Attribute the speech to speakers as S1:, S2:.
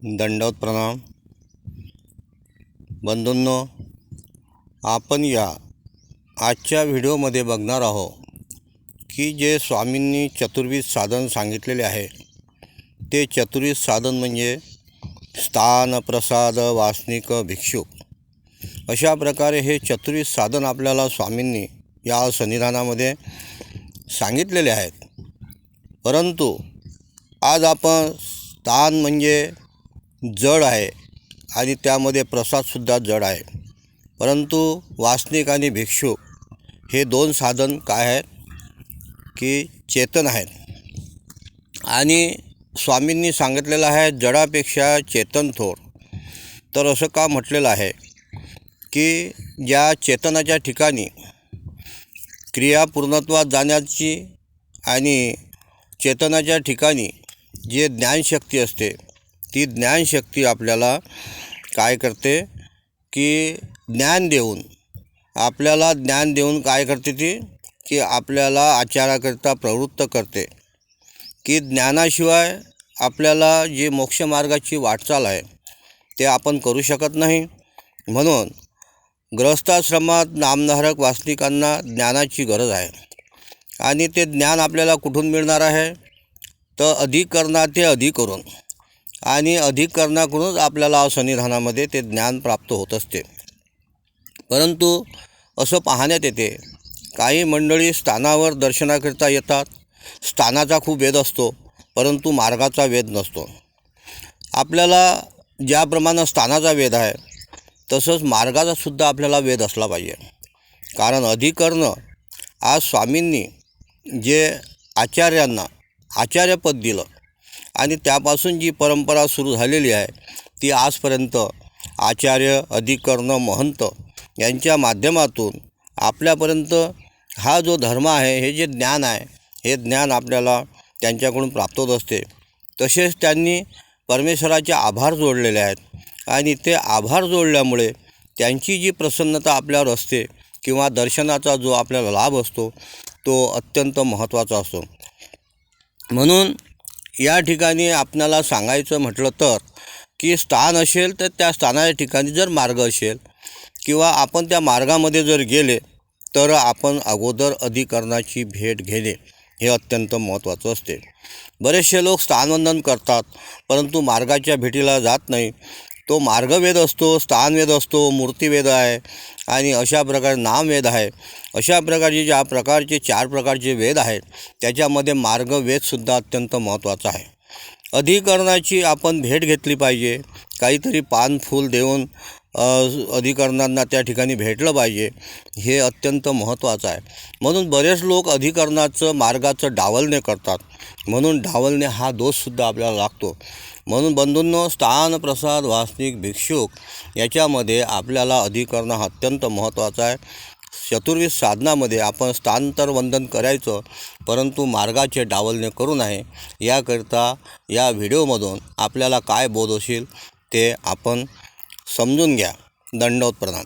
S1: दंडवत प्रणाम. बंधूंनो, आपण या आजच्या व्हिडिओमध्ये बघणार आहोत की जे स्वामींनी चतुर्विध साधन सांगितलेले आहे ते चतुर्विध साधन म्हणजे स्थान, प्रसाद, वासनिक, भिक्षुक अशा प्रकारे हे चतुर्विध साधन आपल्याला स्वामींनी या सन्निधानामध्ये सांगितलेले आहेत. परंतु आज आपण स्थान म्हणजे जड आहे आणि त्यामध्ये प्रसादसुद्धा जड आहे. परंतु वासनिक आणि भिक्षुक हे दोन साधन काय आहेत की चेतन आहेत. आणि स्वामींनी सांगितलेलं आहे जडापेक्षा चेतन थोर. तर असं का म्हटलेलं आहे की ज्या चेतनाच्या ठिकाणी क्रिया पूर्णत्वात जाण्याची आणि चेतनाच्या ठिकाणी जे ज्ञानशक्ती असते ती ज्ञानशक्ती आपल्याला काय करते की ज्ञान देऊन काय करते ती की आपल्याला आचाराकरिता प्रवृत्त करते की ज्ञानाशिवाय आपल्याला जे मोक्षमार्गाची वाटचाल आहे ते आपण करू शकत नाही. म्हणून गृहस्थाश्रमात नामधारक वासनिकांना ज्ञानाची गरज आहे. आणि ते ज्ञान आपल्याला कुठून मिळणार आहे तर अधिकरणाते अधिकरून आणि अधिकरणाकडूनच आपल्याला सन्निधानामध्ये ते ज्ञान प्राप्त होत असते. परंतु असं पाहण्यात येते काही मंडळी स्थानावर दर्शनाकरिता येतात. स्थानाचा खूप वेध असतो परंतु मार्गाचा वेध नसतो. आपल्याला ज्याप्रमाणे स्थानाचा वेध आहे तसंच मार्गाचासुद्धा आपल्याला वेध असला पाहिजे. कारण अधिकरण आज स्वामींनी जे आचार्यांना आचार्यपद दिलं आणि त्यापासून जी परंपरा सुरू झालेली आहे ती आजपर्यंत आचार्य, अधिकरण, महंत यांच्या माध्यमातून आपल्यापर्यंत हा जो धर्म आहे, हे जे ज्ञान आहे, हे ज्ञान आपल्याला त्यांच्याकडून प्राप्त होत असते. तसेच त्यांनी परमेश्वराचे आभार जोडलेले आहेत आणि ते आभार जोडल्यामुळे त्यांची जी प्रसन्नता आपल्यावर असते किंवा दर्शनाचा जो आपल्याला लाभ असतो तो अत्यंत महत्त्वाचा असतो. म्हणून या ठिकाणी आपल्याला सांगायचं म्हटलं तर की स्थान असेल तर त्या स्थानाच्या ठिकाणी जर मार्ग असेल किंवा आपण त्या मार्गामध्ये जर गेले तर आपण अगोदर अधिकरणाची भेट घेणे हे अत्यंत महत्त्वाचं असते. बरेचसे लोक स्थानवंदन करतात परंतु मार्गाच्या भेटीला जात नाही. तो मार्गवेद असतो, स्थानवेद असतो, मूर्तिवेद आहे आणि अशा प्रकारे नामवेद आहे. अशा प्रकारचे ज्या प्रकारचे 4 प्रकारचे वेद आहेत त्याच्यामध्ये मार्गवेदसुद्धा अत्यंत महत्त्वाचा आहे. अधिकरणाची आपण भेट घेतली पाहिजे. काहीतरी पान फूल देऊन अधिकरणांना त्या ठिकाणी भेटलं पाहिजे, हे अत्यंत महत्त्वाचं आहे. म्हणून बरेच लोक अधिकरणाचं मार्गाचं डावलणे करतात. म्हणून डावलणे हा दोषसुद्धा आपल्याला लागतो. म्हणून बंधूंनो, स्थान, प्रसाद, वासनिक, भिक्षुक याच्यामध्ये आपल्याला अधिकरण हा अत्यंत महत्त्वाचा आहे. चतुर्विध साधनामध्ये आपण स्थानांतर वंदन करायचं परंतु मार्गाचे डावलणे करू नये. याकरिता या व्हिडिओमधून आपल्याला काय बोध होईल ते आपण समजून घ्या. दंडवत प्रणाम.